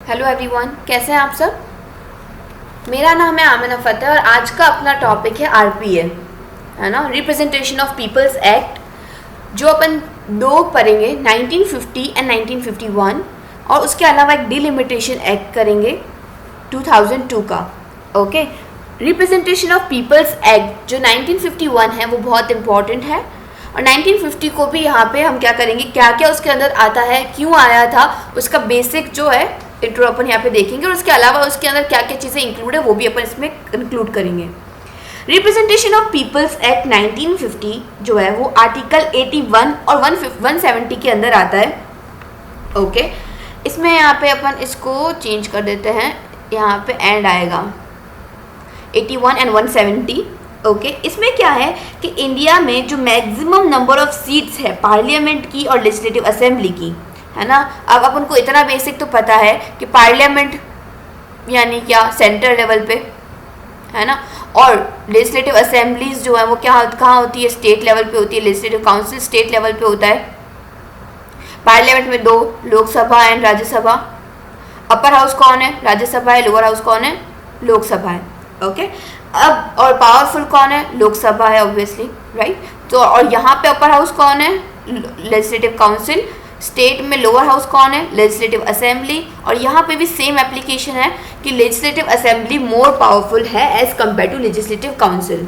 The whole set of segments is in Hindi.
हेलो एवरीवन, कैसे हैं आप सब। मेरा नाम है आमिना फ़तेह और आज का अपना टॉपिक है आरपीए, है ना, रिप्रेजेंटेशन ऑफ पीपल्स एक्ट, जो अपन दो पढ़ेंगे 1950 एंड 1951 और उसके अलावा एक डिलिमिटेशन एक्ट करेंगे 2002 का। Okay, representation of people's act जो 1951 है वो बहुत इंपॉर्टेंट है और 1950 को भी यहाँ पे हम क्या करेंगे, क्या क्या उसके अंदर आता है, क्यों आया था, उसका बेसिक जो है इंट्रो अपन यहाँ पे देखेंगे और उसके अलावा उसके अंदर क्या क्या चीज़ें इंक्लूड है वो भी अपन इसमें इंक्लूड करेंगे। रिप्रेजेंटेशन ऑफ पीपल्स एक्ट 1950 जो है वो आर्टिकल 81 और 170 के अंदर आता है। ओके, इसमें यहाँ पे अपन इसको चेंज कर देते हैं, यहाँ पे एंड आएगा 81 एंड 170। ओके, इसमें क्या है कि इंडिया में जो मैक्सिमम नंबर ऑफ सीट्स है पार्लियामेंट की और लेजिस्लेटिव असेंबली की, है ना। अब अपन को इतना बेसिक तो पता है कि पार्लियामेंट यानी क्या, सेंटर लेवल पे, है ना, और लेजिस्लेटिव असेंबलीज जो है वो क्या कहाँ होती है, स्टेट लेवल पे होती है। लेजिस्लेटिव काउंसिल स्टेट लेवल पे होता है। पार्लियामेंट में दो, Lok Sabha and Rajya Sabha. Upper house कौन है, राज्यसभा है। लोअर हाउस कौन है, लोकसभा है। ओके, अब और पावरफुल कौन है, लोकसभा है ऑब्वियसली, राइट। तो और यहाँ पे अपर हाउस कौन है, लेजिस्लेटिव काउंसिल। स्टेट में लोअर हाउस कौन है, लेजिस्लेटिव असेंबली। और यहाँ पे भी सेम एप्लीकेशन है कि लेजिस्लेटिव असेंबली मोर पावरफुल है as compare to legislative council.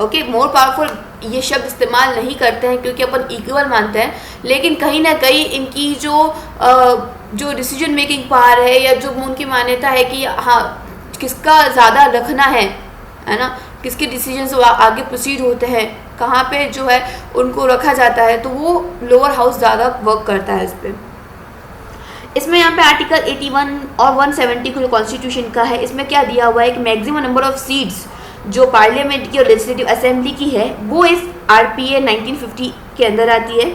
Okay, more powerful ये शब्द इस्तेमाल नहीं करते हैं क्योंकि अपन इक्वल मानते हैं, लेकिन कहीं ना कहीं इनकी जो डिसीजन मेकिंग पावर है या जो उनकी मान्यता है कि हाँ किसका ज़्यादा रखना है ना, किसके डिसीजन आगे प्रोसीड होते हैं, कहाँ पे जो है उनको रखा जाता है, तो वो लोअर हाउस ज़्यादा वर्क करता है इस पर। इसमें यहाँ पे आर्टिकल 81 और 170 को जो कॉन्स्टिट्यूशन का है, इसमें क्या दिया हुआ है कि मैक्सिमम नंबर ऑफ सीट्स जो पार्लियामेंट की और लेजिस्लेटिव असेंबली की है वो इस आरपीए 1950 के अंदर आती है।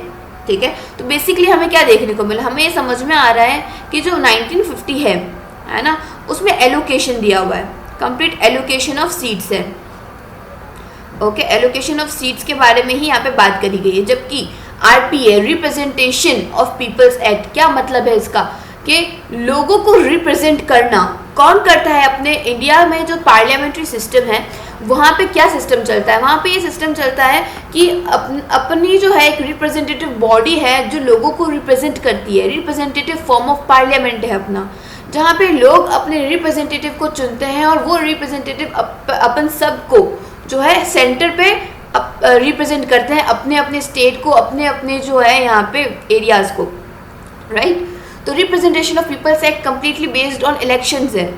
ठीक है, तो बेसिकली हमें क्या देखने को मिला, हमें ये समझ में आ रहा है कि जो 1950 है ना, उसमें एलोकेशन दिया हुआ है, कंप्लीट एलोकेशन ऑफ सीट्स है। ओके, एलोकेशन ऑफ सीट्स के बारे में ही यहाँ पे बात करी गई है। जबकि RPA representation of people's act, क्या मतलब है इसका कि लोगों को रिप्रेजेंट करना कौन करता है। अपने इंडिया में जो पार्लियामेंट्री सिस्टम है वहाँ पे क्या सिस्टम चलता है, वहाँ पे ये सिस्टम चलता है कि अपनी जो है एक रिप्रेजेंटेटिव बॉडी है जो लोगों को रिप्रेजेंट करती है। रिप्रेजेंटेटिव फॉर्म ऑफ पार्लियामेंट है अपना, जहाँ पे लोग अपने रिप्रेजेंटेटिव को चुनते हैं और वो रिप्रेजेंटेटिव अपन सबको जो है सेंटर पे रिप्रेजेंट करते हैं, अपने अपने स्टेट को, अपने अपने जो है यहाँ पे एरियाज़ को, राइट। तो representation of people's act completely based on elections है।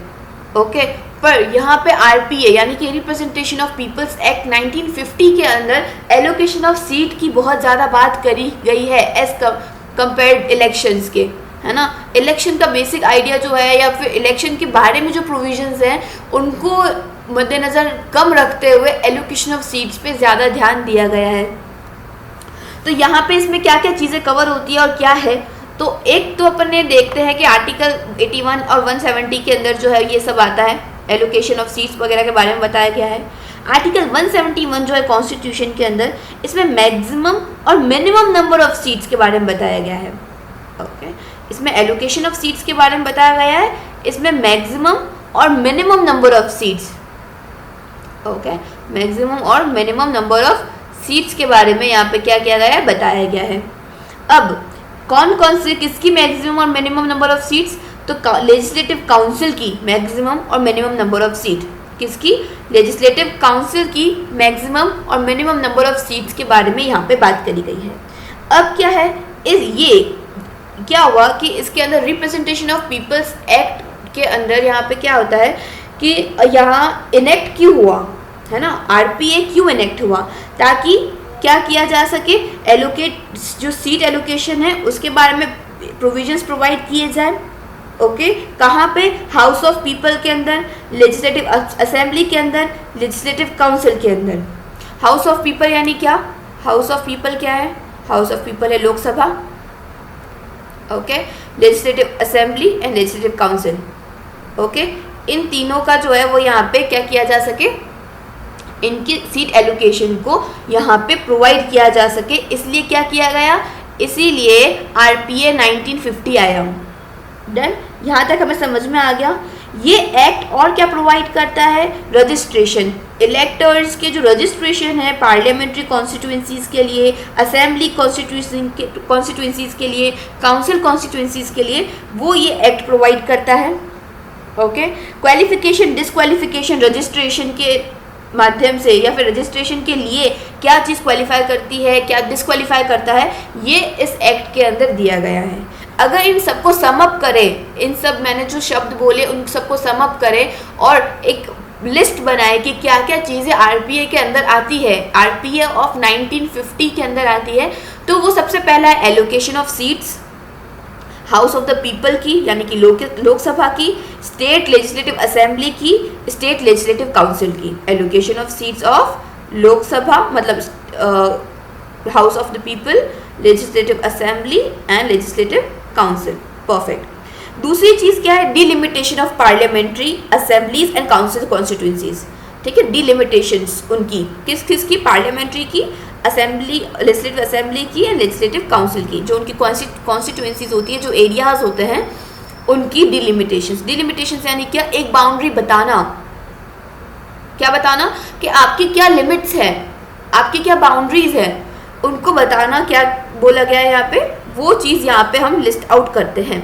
ओके, पर यहाँ पे आरपीए यानी कि रिप्रेजेंटेशन ऑफ पीपल्स एक्ट 1950 के अंदर एलोकेशन ऑफ सीट की बहुत ज़्यादा बात करी गई है एज कंपेयर्ड इलेक्शंस के, है ना। इलेक्शन का बेसिक आइडिया जो है या फिर इलेक्शन के बारे में जो प्रोविजंस हैं उनको मद्देनज़र कम रखते हुए एलोकेशन ऑफ सीट्स पे ज़्यादा ध्यान दिया गया है। तो यहाँ पे इसमें क्या क्या चीज़ें कवर होती है और क्या है, तो एक तो अपन ने देखते हैं कि आर्टिकल 81 और 170 के अंदर जो है ये सब आता है, एलोकेशन ऑफ सीट्स वगैरह के बारे में बताया गया है। आर्टिकल 171 जो है कॉन्स्टिट्यूशन के अंदर, इसमें मैक्सिमम और मिनिमम नंबर ऑफ सीट्स के बारे में बताया गया है। ओके, इसमें एलोकेशन ऑफ सीट्स के बारे में बताया गया है, इसमें मैक्सिमम और minimum number of seats, okay, maximum और मिनिमम नंबर ऑफ सीट्स के बारे में यहाँ पे क्या किया गया है, बताया गया है। अब कौन कौन से किसकी मैक्सिमम और मिनिमम नंबर ऑफ सीट्स, तो लेजिस्लेटिव काउंसिल की मैक्सिमम और मिनिमम नंबर ऑफ सीट, किसकी, लेजिस्लेटिव काउंसिल की मैक्सिमम और मिनिमम नंबर ऑफ सीट्स के बारे में यहाँ पे बात करी गई है। अब क्या है, ये क्या हुआ कि इसके अंदर रिप्रेजेंटेशन ऑफ पीपल्स एक्ट के अंदर यहाँ पे क्या होता है कि यहाँ इनेक्ट क्यों हुआ, है ना, आरपीए क्यों इनेक्ट हुआ, ताकि क्या किया जा सके, एलोकेट जो सीट एलोकेशन है उसके बारे में प्रोविजंस प्रोवाइड किए जाए। ओके, कहाँ पे, हाउस ऑफ पीपल के अंदर, लेजिस्लेटिव असेंबली के अंदर, लेजिस्लेटिव काउंसिल के अंदर। हाउस ऑफ पीपल यानी क्या, हाउस ऑफ पीपल क्या है, हाउस ऑफ पीपल है Lok Sabha. Okay, legislative assembly and legislative council. Okay, इन तीनों का जो है वो यहाँ पे क्या किया जा सके, इनकी सीट एलोकेशन को यहाँ पे प्रोवाइड किया जा सके, इसलिए क्या किया गया, इसीलिए आरपीए 1950 आया। डन, यहाँ तक हमें समझ में आ गया। ये एक्ट और क्या प्रोवाइड करता है? रजिस्ट्रेशन, इलेक्टर्स के जो रजिस्ट्रेशन है पार्लियामेंट्री कॉन्स्टिट्यूंसीज के लिए, असेंबली कॉन्स्टिट्यूंसीज के लिए, काउंसिल कॉन्स्टिट्यूंसीज के लिए, वो ये एक्ट प्रोवाइड करता है। ओके, क्वालिफिकेशन डिसक्वालिफिकेशन रजिस्ट्रेशन के माध्यम से या फिर रजिस्ट्रेशन के लिए क्या चीज़ क्वालिफाई करती है, क्या डिसक्वालीफाई करता है, ये इस एक्ट के अंदर दिया गया है। अगर इन सबको समअप करें, इन सब मैंने जो शब्द बोले उन सबको समअप करें और एक लिस्ट बनाए कि क्या क्या चीज़ें आरपीए के अंदर आती है, आरपीए ऑफ 1950 के अंदर आती है, तो वो सबसे पहला है allocation of seats house of the people की, यानी कि लोकसभा की, स्टेट लेजिस्लेटिव असेंबली की, स्टेट लेजिस्लेटिव काउंसिल की। Allocation of seats of Lok Sabha मतलब house of the people, legislative assembly and legislative council. Perfect. दूसरी चीज़ क्या है? Delimitation of parliamentary assemblies and council constituencies. ठीक है, डिलिमिटेशंस उनकी किस की? पार्लियामेंट्री की, असेंबली लेजिस्लेटिव असेंबली की एंड लेजिस्लेटिव काउंसिल की, जो उनकी कॉन्स्टिट्यूंसीज होती है, जो एरियाज होते हैं, उनकी डिलिमिटेशंस। डिलिमिटेशंस यानी क्या? एक बाउंड्री बताना। क्या बताना? कि आपकी क्या लिमिट्स है, आपकी क्या बाउंड्रीज है, उनको बताना। क्या बोला गया है यहाँ पे? वो चीज़ यहाँ पे हम लिस्ट आउट करते हैं।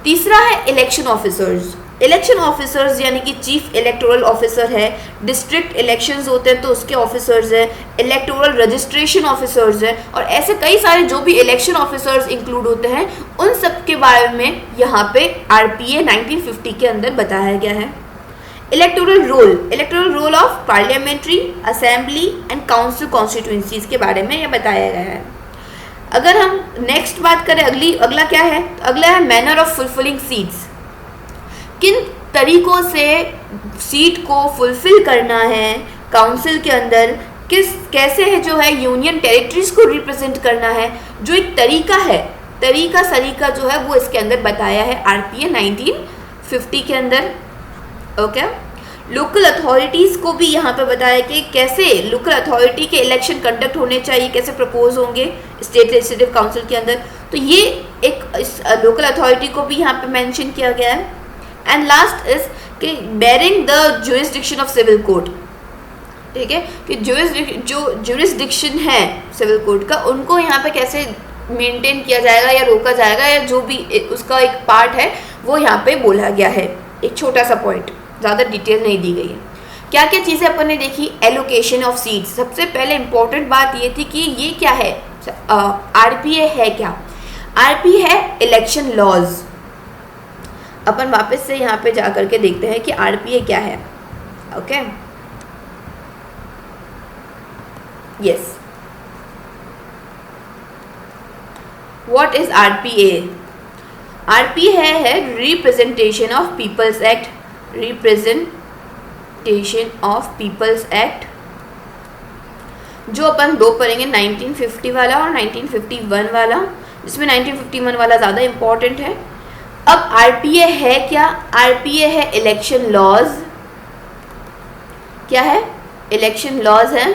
तीसरा है इलेक्शन ऑफिसर्स। इलेक्शन ऑफिसर्स यानी कि चीफ इलेक्टोरल ऑफिसर है, डिस्ट्रिक्ट इलेक्शंस होते हैं तो उसके ऑफिसर्स हैं, इलेक्टोरल रजिस्ट्रेशन ऑफिसर्स हैं, और ऐसे कई सारे जो भी इलेक्शन ऑफिसर्स इंक्लूड होते हैं उन सब के बारे में यहाँ पे आरपीए 1950 के अंदर बताया गया है। Electoral roll of parliamentary assembly and council constituencies के बारे में यह बताया गया है। अगर हम नेक्स्ट बात करें, अगला क्या है? तो अगला है मैनर ऑफ फुलफिलिंग सीट्स। किन तरीकों से सीट को फुलफिल करना है काउंसिल के अंदर, कैसे है जो है यूनियन टेरिटरीज को रिप्रेजेंट करना है, जो एक तरीका है, सरीका जो है वो इसके अंदर बताया है आरपीए 1950 के अंदर। ओके, लोकल अथॉरिटीज़ को भी यहाँ पे बताया कि कैसे लोकल अथॉरिटी के इलेक्शन कंडक्ट होने चाहिए, कैसे प्रपोज होंगे स्टेट लेजिस्लेटिव काउंसिल के अंदर, तो ये एक लोकल अथॉरिटी को भी यहाँ पे मेंशन किया गया है। एंड लास्ट इज कि barring the jurisdiction of civil court. ठीक है, कि जो ज्यूरिसडिक्शन है सिविल कोर्ट का, उनको यहाँ पे कैसे मेंटेन किया जाएगा या रोका जाएगा, या जो भी उसका एक पार्ट है वो यहाँ पे बोला गया है। एक छोटा सा पॉइंट, ज़्यादा डिटेल नहीं दी गई है। क्या क्या चीज़ें अपन ने देखी? Allocation of seats. सबसे पहले इंपॉर्टेंट बात ये थी कि ये क्या है, आरपीए है क्या? आरपीए है इलेक्शन लॉज। अपन वापस से यहाँ पे जा करके देखते हैं कि आरपीए क्या है। Okay, yes, what is RPA? RPA है representation of people's act, representation of people's act, जो अपन दो पढ़ेंगे, 1950 वाला और 1951 वाला, जिसमें 1951 वाला ज़्यादा इम्पॉर्टेंट है। अब आरपीए है क्या? आरपीए है इलेक्शन लॉज। क्या है? इलेक्शन लॉज है।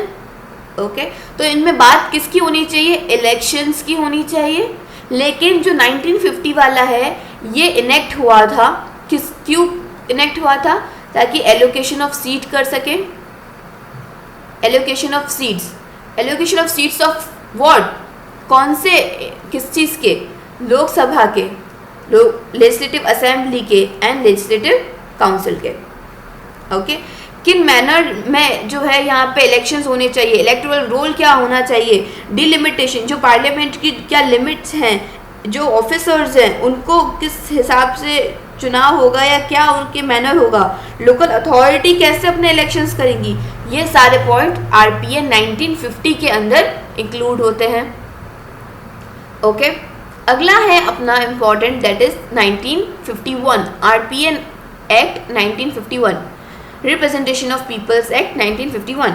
ओके, तो इनमें बात किसकी होनी चाहिए? इलेक्शंस की होनी चाहिए। लेकिन जो 1950 वाला है ये इनेक्ट हुआ था, क्यों इनेक्ट हुआ था? ताकि एलोकेशन ऑफ सीट कर सके। Allocation of seats of what? कौन से, किस चीज़ के? लोकसभा के, लेजिस्लेटिव असेंबली के एंड लेजिस्लेटिव काउंसिल के। ओके, किन मैनर में जो है यहाँ पे इलेक्शंस होने चाहिए, इलेक्टोरल रोल क्या होना चाहिए, डिलिमिटेशन, जो पार्लियामेंट की क्या लिमिट्स हैं, जो ऑफिसर्स हैं उनको किस हिसाब से चुनाव होगा या क्या उनके मैनर होगा, लोकल अथॉरिटी कैसे अपने इलेक्शंस करेंगी, ये सारे पॉइंट आरपीए 1950 के अंदर इंक्लूड होते हैं। ओके, अगला है अपना important, that is 1951 RPA act 1951, representation of people's act 1951।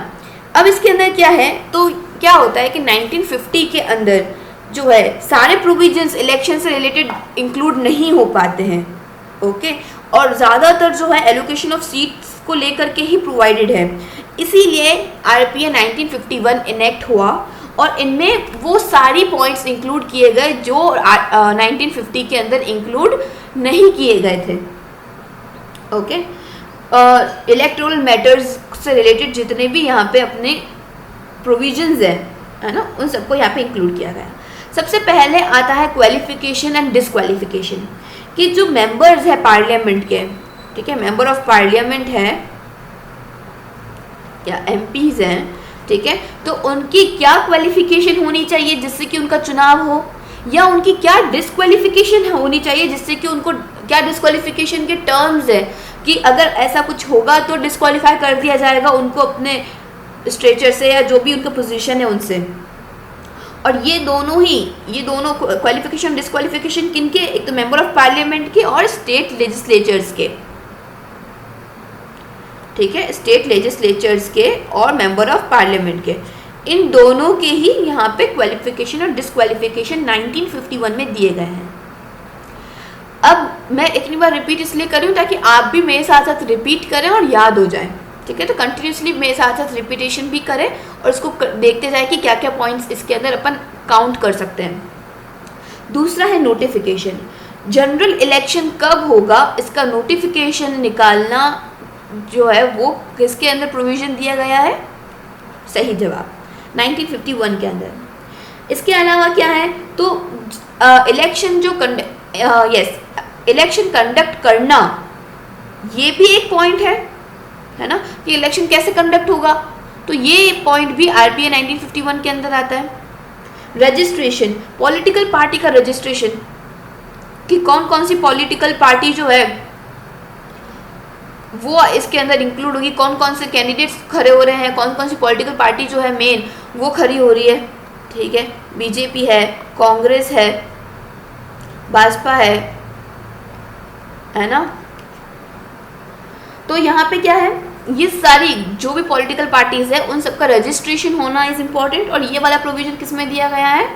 अब इसके अंदर क्या है? तो क्या होता है कि 1950 के अंदर जो है सारे प्रोविजंस इलेक्शन से रिलेटेड इंक्लूड नहीं हो पाते हैं। ओके, और ज़्यादातर जो है एलोकेशन ऑफ सीट्स को लेकर के ही प्रोवाइडेड है। इसीलिए आरपीए 1951 इनेक्ट हुआ और इनमें वो सारी पॉइंट्स इंक्लूड किए गए जो 1950 के अंदर इंक्लूड नहीं किए गए थे। ओके, इलेक्टोरल मैटर्स से रिलेटेड जितने भी यहाँ पे अपने प्रोविजंस है ना, उन सबको यहाँ पे इंक्लूड किया गया। सबसे पहले आता है क्वालिफिकेशन एंड डिसक्वालिफिकेशन, कि जो मेंबर्स है पार्लियामेंट के, ठीक है, मेंबर ऑफ पार्लियामेंट है या एमपीज हैं, ठीक है, तो उनकी क्या क्वालिफिकेशन होनी चाहिए जिससे कि उनका चुनाव हो, या उनकी क्या डिसक्वालिफिकेशन होनी चाहिए जिससे कि उनको, क्या डिसक्वालिफिकेशन के टर्म्स है कि अगर ऐसा कुछ होगा तो डिसक्वालीफाई कर दिया जाएगा उनको अपने स्ट्रेचर से या जो भी उनका पोजीशन है उनसे। और ये दोनों क्वालिफिकेशन डिसक्वालिफिकेशन किनके, एक तो मेंबर ऑफ पार्लियामेंट के और स्टेट लेजिस्लेचर्स के, ठीक है, स्टेट लेजिस्लेचर्स के और मेंबर ऑफ पार्लियामेंट के, इन दोनों के ही यहाँ पे क्वालिफिकेशन और डिसक्वालिफिकेशन 1951 में दिए गए हैं। अब मैं इतनी बार रिपीट इसलिए कर रही हूँ ताकि आप भी मेरे साथ साथ रिपीट करें और याद हो जाए, ठीक है, तो कंटिन्यूसली मेरे साथ साथ रिपीटेशन भी करें और इसको देखते जाए कि क्या क्या पॉइंट्स इसके अंदर अपन काउंट कर सकते हैं। दूसरा है नोटिफिकेशन। जनरल इलेक्शन कब होगा इसका नोटिफिकेशन निकालना जो है वो किसके अंदर प्रोविजन दिया गया है, सही जवाब 1951 के अंदर। इसके अलावा क्या है, तो इलेक्शन जो इलेक्शन कंडक्ट करना, ये भी एक पॉइंट है ना, कि इलेक्शन कैसे कंडक्ट होगा, तो ये पॉइंट भी आरपीए 1951 के अंदर आता है। रजिस्ट्रेशन, पॉलिटिकल पार्टी का रजिस्ट्रेशन, कि कौन कौन सी पॉलिटिकल पार्टी जो है वो इसके अंदर इंक्लूड होगी, कौन कौन से कैंडिडेट्स खड़े हो रहे हैं, कौन कौन सी पॉलिटिकल पार्टी जो है मेन वो खड़ी हो रही है, ठीक है, बीजेपी है, कांग्रेस है, भाजपा है ना। तो यहाँ पे क्या है, ये सारी जो भी पॉलिटिकल पार्टीज है उन सबका रजिस्ट्रेशन होना इज इम्पॉर्टेंट, और ये वाला प्रोविजन किस में दिया गया है,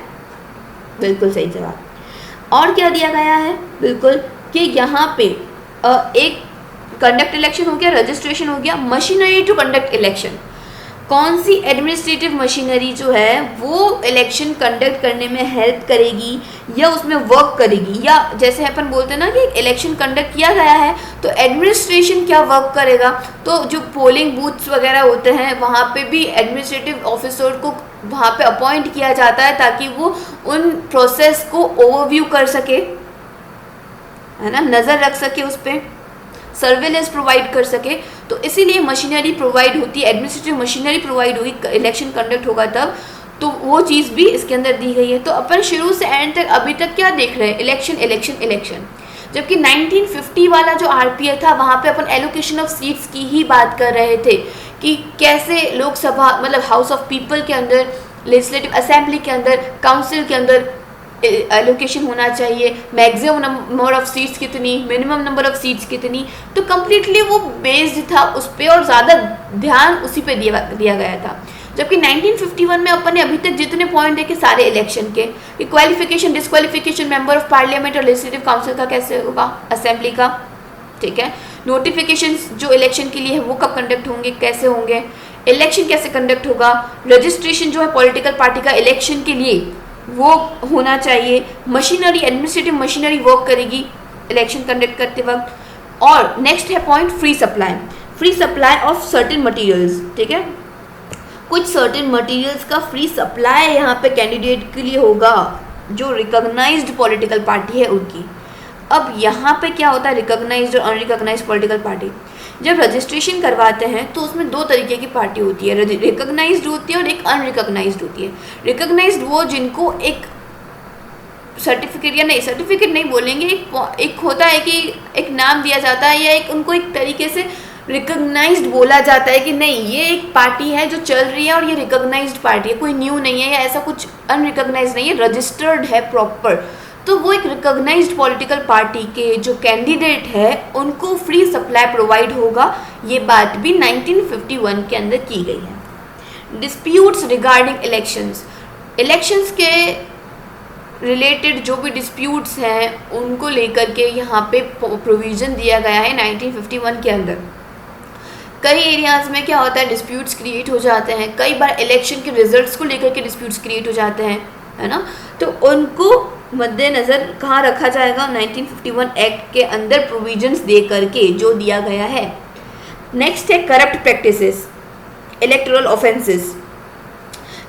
बिल्कुल सही जवाब। और क्या दिया गया है, बिल्कुल, कि यहाँ पे एक कंडक्ट इलेक्शन हो गया, रजिस्ट्रेशन हो गया, मशीनरी टू कंडक्ट इलेक्शन, कौन सी एडमिनिस्ट्रेटिव मशीनरी जो है वो इलेक्शन कंडक्ट करने में हेल्प करेगी या उसमें वर्क करेगी, या जैसे अपन बोलते हैं ना कि इलेक्शन कंडक्ट किया गया है तो एडमिनिस्ट्रेशन क्या वर्क करेगा, तो जो पोलिंग बूथ्स वगैरह होते हैं वहाँ पे भी एडमिनिस्ट्रेटिव ऑफिसर को वहाँ पे अपॉइंट किया जाता है ताकि वो उन प्रोसेस को ओवरव्यू कर सके, है ना, नज़र रख सके उस पर, सर्वेलेंस प्रोवाइड कर सके। तो इसीलिए मशीनरी प्रोवाइड होती है, एडमिनिस्ट्रेटिव मशीनरी प्रोवाइड होगी, इलेक्शन कंडक्ट होगा तब, तो वो चीज़ भी इसके अंदर दी गई है। तो अपन शुरू से एंड तक अभी तक क्या देख रहे हैं, इलेक्शन इलेक्शन इलेक्शन, जबकि 1950 वाला जो आरपीए था वहाँ पे अपन एलोकेशन ऑफ सीट्स की ही बात कर रहे थे कि कैसे लोकसभा मतलब हाउस ऑफ पीपल के अंदर, लेजिस्लेटिव असेंबली के अंदर, काउंसिल के अंदर एलोकेशन होना चाहिए, मैक्सिमम नंबर ऑफ सीट्स कितनी, मिनिमम नंबर ऑफ सीट्स कितनी, तो कम्प्लीटली वो बेस्ड था उस पर और ज़्यादा ध्यान उसी पे दिया गया था। जबकि 1951 में अपन ने अभी तक जितने पॉइंट देखे सारे इलेक्शन के, कि qualification disqualification member of parliament और लेजिस्लेटिव काउंसिल का कैसे होगा, असेंबली का, ठीक है, नोटिफिकेशन जो इलेक्शन के लिए है वो कब कंडक्ट होंगे, कैसे होंगे, इलेक्शन कैसे कंडक्ट होगा, रजिस्ट्रेशन जो है पॉलिटिकल पार्टी का इलेक्शन के लिए वो होना चाहिए, मशीनरी एडमिनिस्ट्रेटिव मशीनरी वर्क करेगी इलेक्शन कंडक्ट करते वक्त, और नेक्स्ट है point free supply of certain materials, ठीक है, कुछ सर्टेन मटेरियल्स का फ्री सप्लाई यहाँ पे कैंडिडेट के लिए होगा जो रिकॉग्नाइज्ड पॉलिटिकल पार्टी है उनकी। अब यहाँ पे क्या होता है, रिकॉग्नाइज्ड और अनरिकॉग्नाइज्ड पॉलिटिकल पार्टी, जब रजिस्ट्रेशन करवाते हैं तो उसमें दो तरीके की पार्टी होती है, रिकॉग्नाइज्ड होती है और एक अनरिकॉग्नाइज्ड होती है। रिकॉग्नाइज्ड वो जिनको एक सर्टिफिकेट नहीं बोलेंगे, एक होता है कि एक नाम दिया जाता है या एक उनको एक तरीके से रिकॉग्नाइज्ड बोला जाता है कि नहीं ये एक पार्टी है जो चल रही है और ये रिकॉग्नाइज्ड पार्टी है, कोई न्यू नहीं है या ऐसा कुछ अनरिकॉग्नाइज्ड नहीं है, रजिस्टर्ड है प्रॉपर। तो वो एक रिकॉग्नाइज्ड पॉलिटिकल पार्टी के जो कैंडिडेट है उनको फ्री सप्लाई प्रोवाइड होगा, ये बात भी 1951 के अंदर की गई है। डिस्प्यूट्स रिगार्डिंग इलेक्शंस के रिलेटेड जो भी डिस्प्यूट्स हैं उनको लेकर के यहाँ पे प्रोविज़न दिया गया है 1951 के अंदर। कई एरियाज़ में क्या होता है, डिस्प्यूट्स क्रिएट हो जाते हैं, कई बार इलेक्शन के रिजल्ट्स को लेकर के डिस्प्यूट्स क्रिएट हो जाते हैं, है ना। तो उनको मद्देनज़र कहाँ रखा जाएगा, 1951 एक्ट के अंदर प्रोविजंस दे करके जो दिया गया है। नेक्स्ट है करप्ट प्रैक्टिसेस, इलेक्टोरल ऑफेंसेस,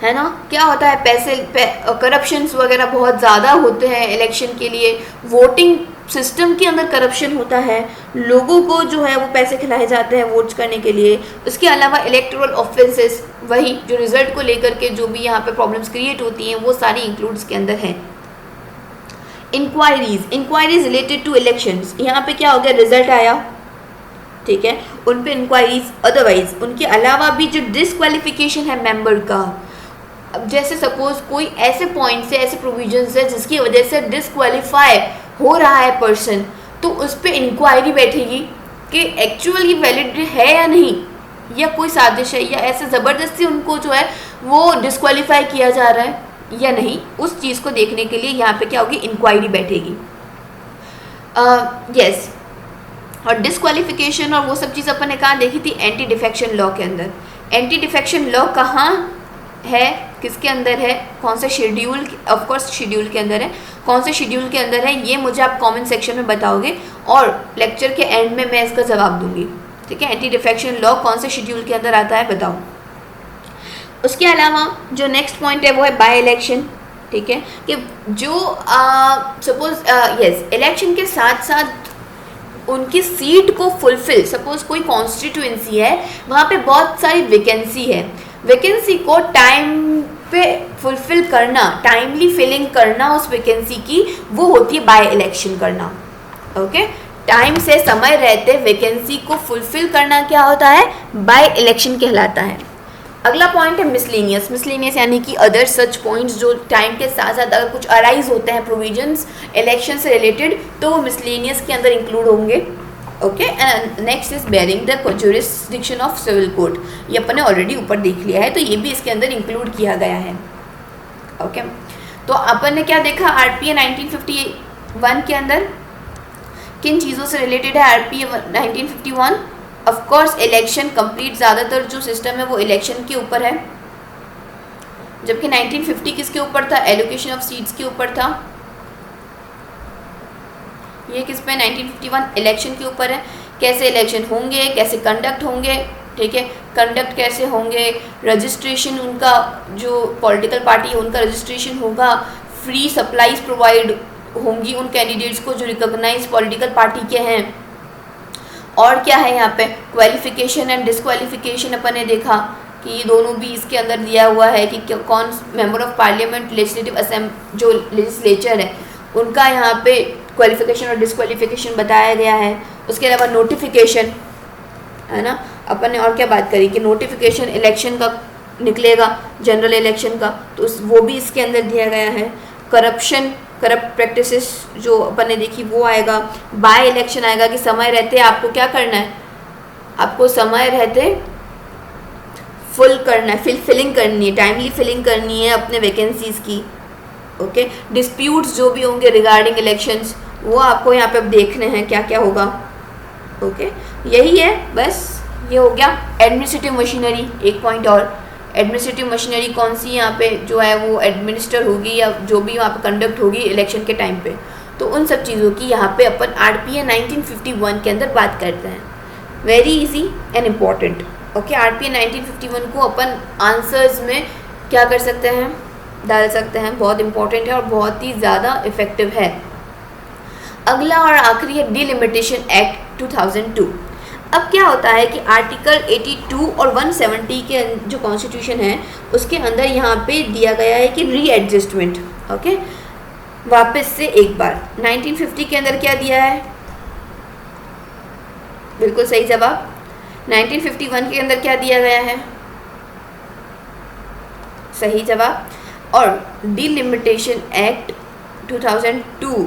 है ना। क्या होता है, करप्शंस वगैरह बहुत ज़्यादा होते हैं इलेक्शन के लिए, वोटिंग सिस्टम के अंदर करप्शन होता है, लोगों को जो है वो पैसे खिलाए जाते हैं वोट्स करने के लिए। उसके अलावा इलेक्टोरल ऑफेंसेस, वही जो रिजल्ट को लेकर के जो भी यहाँ पे प्रॉब्लम्स क्रिएट होती हैं वो सारी इंक्लूड्स के अंदर हैं। इंक्वायरीज रिलेटेड टू इलेक्शंस, यहाँ पे क्या हो गया, रिजल्ट आया, ठीक है, उन पे इंक्वायरीज। अदरवाइज उनके अलावा भी जो डिसक्वालिफिकेशन है मेंबर का, अब जैसे सपोज कोई ऐसे पॉइंट से, ऐसे प्रोविजंस है जिसकी वजह से डिसक्वालीफाई हो रहा है पर्सन, तो उस पर इंक्वायरी बैठेगी कि एक्चुअली वैलिड है या नहीं, या कोई साजिश है, या ऐसे ज़बरदस्ती उनको जो है वो डिसक्वालीफाई किया जा रहा है या नहीं, उस चीज़ को देखने के लिए यहाँ पे क्या होगी, इंक्वायरी बैठेगी। यस, और डिसक्वालिफिकेशन और वो सब चीज़ अपन ने कहाँ देखी थी, एंटी डिफेक्शन लॉ के अंदर। एंटी डिफेक्शन लॉ कहाँ है, किसके अंदर है, कौन से शेड्यूल, ऑफ कोर्स शेड्यूल के अंदर है, कौन से शेड्यूल के अंदर है ये मुझे आप कमेंट सेक्शन में बताओगे और लेक्चर के एंड में मैं इसका जवाब दूंगी, ठीक है। एंटी डिफेक्शन लॉ कौन से शेड्यूल के अंदर आता है बताओ। उसके अलावा जो नेक्स्ट पॉइंट है वो है बाय इलेक्शन, ठीक है, कि जो सपोज यस इलेक्शन के साथ साथ उनकी सीट को फुलफिल, सपोज कोई कॉन्स्टिट्यूएंसी है वहाँ पे बहुत सारी वैकेंसी है, वैकेंसी को टाइम पे फुलफिल करना, टाइमली फिलिंग करना उस वैकेंसी की, वो होती है बाय इलेक्शन करना। ओके, टाइम से समय रहते वैकेंसी को फुलफिल करना क्या होता है, बाय इलेक्शन कहलाता है। अगला पॉइंट है मिसलेनियस। मिसलेनियस यानी कि अदर सच पॉइंट्स जो टाइम के साथ साथ अगर कुछ अराइज होते हैं प्रोविजंस इलेक्शन से रिलेटेड, तो वो मिसलेनियस के अंदर इंक्लूड होंगे। Okay, and next is bearing the jurisdiction of civil court, ये अपन ने ऑलरेडी ऊपर देख लिया है, तो ये भी इसके अंदर इंक्लूड किया गया है। ओके, तो अपन ने क्या देखा, आरपीए 1951 के अंदर किन चीज़ों से रिलेटेड है RPA 1951। Of course election complete, ज़्यादातर जो सिस्टम है वो इलेक्शन के ऊपर है, जबकि 1950 किसके ऊपर था, एलोकेशन ऑफ सीट्स के ऊपर था। ये किस पे, 1951 इलेक्शन के ऊपर है, कैसे इलेक्शन होंगे, कैसे कंडक्ट होंगे, ठीक है, कंडक्ट कैसे होंगे, रजिस्ट्रेशन उनका जो पॉलिटिकल पार्टी है उनका रजिस्ट्रेशन होगा, फ्री सप्लाईज प्रोवाइड होंगी उन कैंडिडेट्स को जो रिकॉग्नाइज पॉलिटिकल पार्टी के हैं। और क्या है यहाँ पे, क्वालिफिकेशन एंड डिसक्वालिफिकेशन अपन ने देखा कि ये दोनों भी इसके अंदर दिया हुआ है कि कौन member of parliament, legislative assembly जो लेजिस्लेचर है उनका यहाँ पे क्वालिफिकेशन और डिसक्वालिफिकेशन बताया गया है। उसके अलावा नोटिफिकेशन, है ना, अपन ने और क्या बात करी कि नोटिफिकेशन इलेक्शन का निकलेगा, जनरल इलेक्शन का, तो वो भी इसके अंदर दिया गया है। करप्शन, करप्ट प्रैक्टिसेस जो अपन ने देखी वो आएगा। बाय इलेक्शन आएगा कि समय रहते आपको क्या करना है, आपको समय रहते फुल करना है, फिलिंग करनी है, टाइमली फिलिंग करनी है अपने वैकेंसीज की। ओके, डिस्प्यूट्स जो भी होंगे रिगार्डिंग इलेक्शंस वो आपको यहाँ पे अब देखने हैं क्या क्या होगा। ओके, यही है बस, ये हो गया। एडमिनिस्ट्रेटिव मशीनरी, एक पॉइंट और, एडमिनिस्ट्रेटिव मशीनरी कौन सी यहाँ पे जो है वो एडमिनिस्टर होगी या जो भी वहाँ पे कंडक्ट होगी इलेक्शन के टाइम पे, तो उन सब चीज़ों की यहाँ पे अपन आरपीए 1951 के अंदर बात करते हैं। Very easy and important. Okay, RPA 1951 को अपन आंसर्स में क्या कर सकते हैं, डाल सकते हैं, बहुत इंपॉर्टेंट है और बहुत ही ज़्यादा इफेक्टिव है। अगला और आखिरी है डिलिमिटेशन एक्ट 2002। अब क्या होता है कि आर्टिकल 82 और 170 के जो कॉन्स्टिट्यूशन है उसके अंदर यहाँ पे दिया गया है कि रीएडजस्टमेंट। ओके, वापस से एक बार 1950 के अंदर क्या दिया है, बिल्कुल सही जवाब। 1951 के अंदर क्या दिया गया है, सही जवाब। और डिलिमिटेशन एक्ट 2002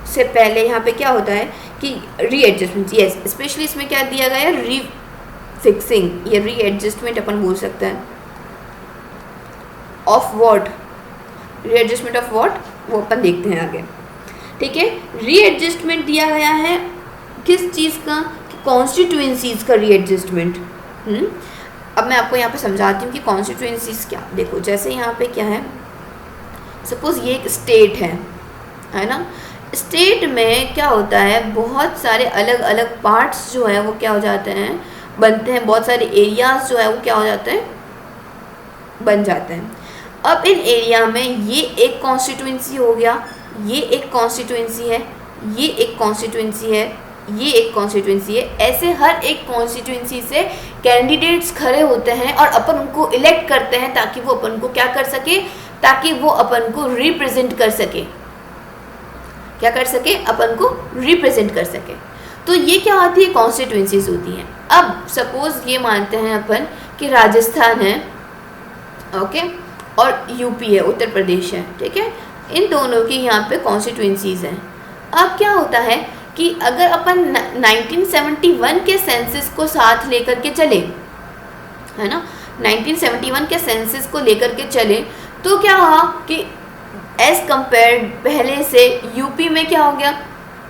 से पहले यहाँ पे क्या होता है कि रीएडजस्टमेंट, यस, स्पेशली इसमें क्या दिया गया है, रीफिक्सिंग, ये रीएडजस्टमेंट अपन बोल सकते हैं। Of what, readjustment of what, वो अपन देखते हैं आगे। ठीक है, रीएडजस्टमेंट दिया गया है किस चीज़ का, कॉन्स्टिट्यूएंसीज का रीएडजस्टमेंट। अब मैं आपको यहाँ पे समझाती हूँ कि कॉन्स्टिट्यूएंसीज क्या। देखो जैसे यहाँ पे क्या है, सपोज ये एक स्टेट है ना। स्टेट में क्या होता है, बहुत सारे अलग अलग पार्ट्स जो है वो क्या हो जाते हैं, बनते हैं, बहुत सारे एरियाज जो है वो क्या हो जाते हैं, बन जाते हैं। अब इन एरिया में ये एक कॉन्स्टिट्यूएंसी हो गया, ये एक कॉन्स्टिट्यूएंसी है, ये एक कॉन्स्टिट्यूएंसी है, ये एक कॉन्स्टिट्यूएंसी है। ऐसे हर एक कॉन्स्टिट्यूएंसी से कैंडिडेट्स खड़े होते हैं और अपन उनको इलेक्ट करते हैं ताकि वो अपन को क्या कर सके, ताकि वो अपन को रिप्रेजेंट कर सके, क्या कर सके, अपन को रिप्रेजेंट कर सके। तो ये क्या होती है, कॉन्स्टिट्यूएंसीज होती हैं। अब सपोज ये मानते हैं अपन कि राजस्थान है, ओके, और यूपी है, उत्तर प्रदेश है, ठीक है, इन दोनों की यहाँ पे कॉन्स्टिट्यूएंसीज हैं। अब क्या होता है कि अगर अपन 1971 के सेंसस को साथ लेकर के चले, है ना, 1971 के सेंसस को लेकर के चले, तो क्या हुआ कि एज कंपेयर्ड पहले से यूपी में क्या हो गया,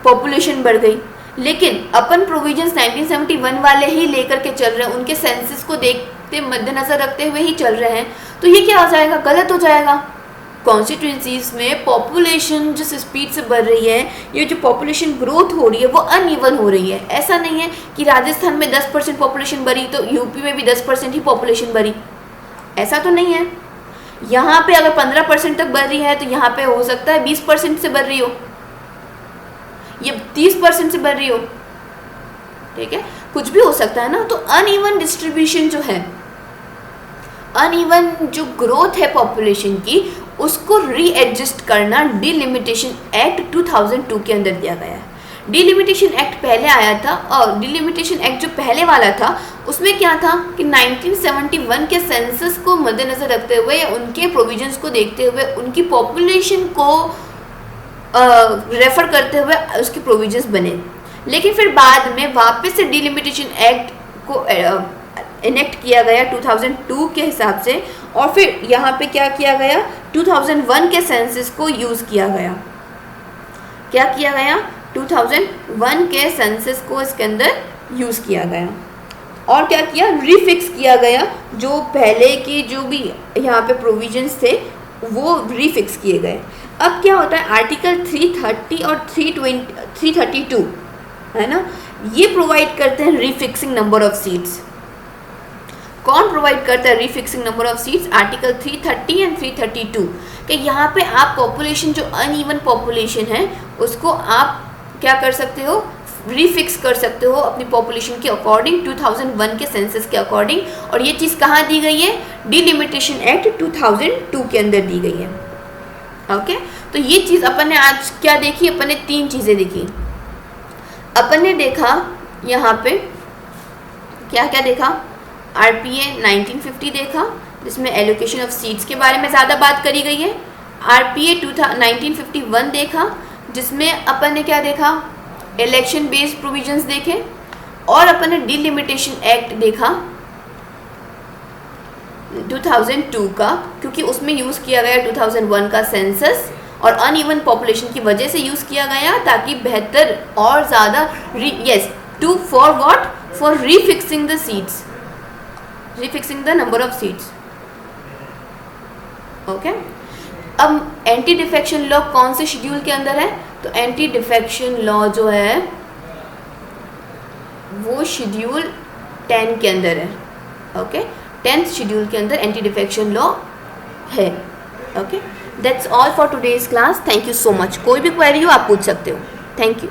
पॉपुलेशन बढ़ गई। लेकिन अपन प्रोविजंस 1971 वाले ही लेकर के चल रहे हैं, उनके सेंसस को देखते मद्देनजर रखते हुए ही चल रहे हैं, तो ये क्या हो जाएगा, गलत हो जाएगा। कॉन्स्टिट्यूएंसीज में पॉपुलेशन जिस स्पीड से बढ़ रही है, ये जो पॉपुलेशन ग्रोथ हो रही है वो अनइवन हो रही है। ऐसा नहीं है कि राजस्थान में 10% पॉपुलेशन बढ़ी तो यूपी में भी 10% ही पॉपुलेशन बढ़ी, ऐसा तो नहीं है। यहाँ पे अगर 15% तक बढ़ रही है तो यहाँ पे हो सकता है 20% से बढ़ रही हो, ये 30% से बढ़ रही हो, ठीक है, कुछ भी हो सकता है ना। तो अनइवन डिस्ट्रीब्यूशन जो है, अनइवन जो ग्रोथ है पॉपुलेशन की, उसको रीएडजस्ट करना डिलिमिटेशन एक्ट 2002 के अंदर दिया गया है। डिलिमिटेशन एक्ट पहले आया था, और डिलिमिटेशन एक्ट जो पहले वाला था उसमें क्या था कि 1971 के सेंसस को मद्देनजर रखते हुए या उनके प्रोविजंस को देखते हुए उनकी पॉपुलेशन को रेफर करते हुए उसके प्रोविजंस बने। लेकिन फिर बाद में वापस से डिलिमिटेशन एक्ट को इनेक्ट किया गया 2002 के हिसाब से, और फिर यहाँ पे क्या किया गया, 2001 के सेंसस को यूज़ किया गया। क्या किया गया, 2001 के सेंसस को इसके अंदर यूज़ किया गया, और क्या किया, रीफिक्स किया गया। जो पहले के जो भी यहाँ पे प्रोविजंस थे वो रीफिक्स किए गए। अब क्या होता है, आर्टिकल 330 और 332 है ना, ये प्रोवाइड करते हैं रीफिक्सिंग नंबर ऑफ सीट्स। कौन प्रोवाइड करता है रीफिक्सिंग number of seats, article 330 and 332, कि यहाँ पे आप पॉपुलेशन जो अनइवन पॉपुलेशन है उसको आप क्या कर सकते हो, रीफिक्स कर सकते हो अपनी पॉपुलेशन के अकॉर्डिंग, 2001 के सेंसस के अकॉर्डिंग। और ये चीज़ कहाँ दी गई है, डिलिमिटेशन एक्ट 2002 के अंदर दी गई है। ओके, तो ये चीज़ अपन ने आज क्या देखी, अपन ने 3 चीज़ें देखी। अपन ने देखा यहाँ पे क्या क्या देखा, RPA 1950 देखा जिसमें एलोकेशन ऑफ सीट्स के बारे में ज़्यादा बात करी गई है। RPA 1951 देखा जिसमें अपन ने क्या देखा, इलेक्शन बेस्ड प्रोविजंस देखे। और अपन ने डिलिमिटेशन एक्ट देखा 2002 का, क्योंकि उसमें यूज़ किया गया 2001 का सेंसस और अनइवन पॉपुलेशन की वजह से यूज़ किया गया, ताकि बेहतर और ज़्यादा for what, for रीफिक्सिंग the seats, रीफिक्सिंग the number of seats. Okay, अब एंटी डिफेक्शन लॉ कौन से शेड्यूल के अंदर है, तो एंटी डिफेक्शन लॉ जो है वो शेड्यूल 10 के अंदर है। ओके, 10th शेड्यूल के अंदर एंटी डिफेक्शन लॉ है। Okay, that's all for today's class. Thank you so much. कोई भी क्वेरी हो आप पूछ सकते हो। Thank you.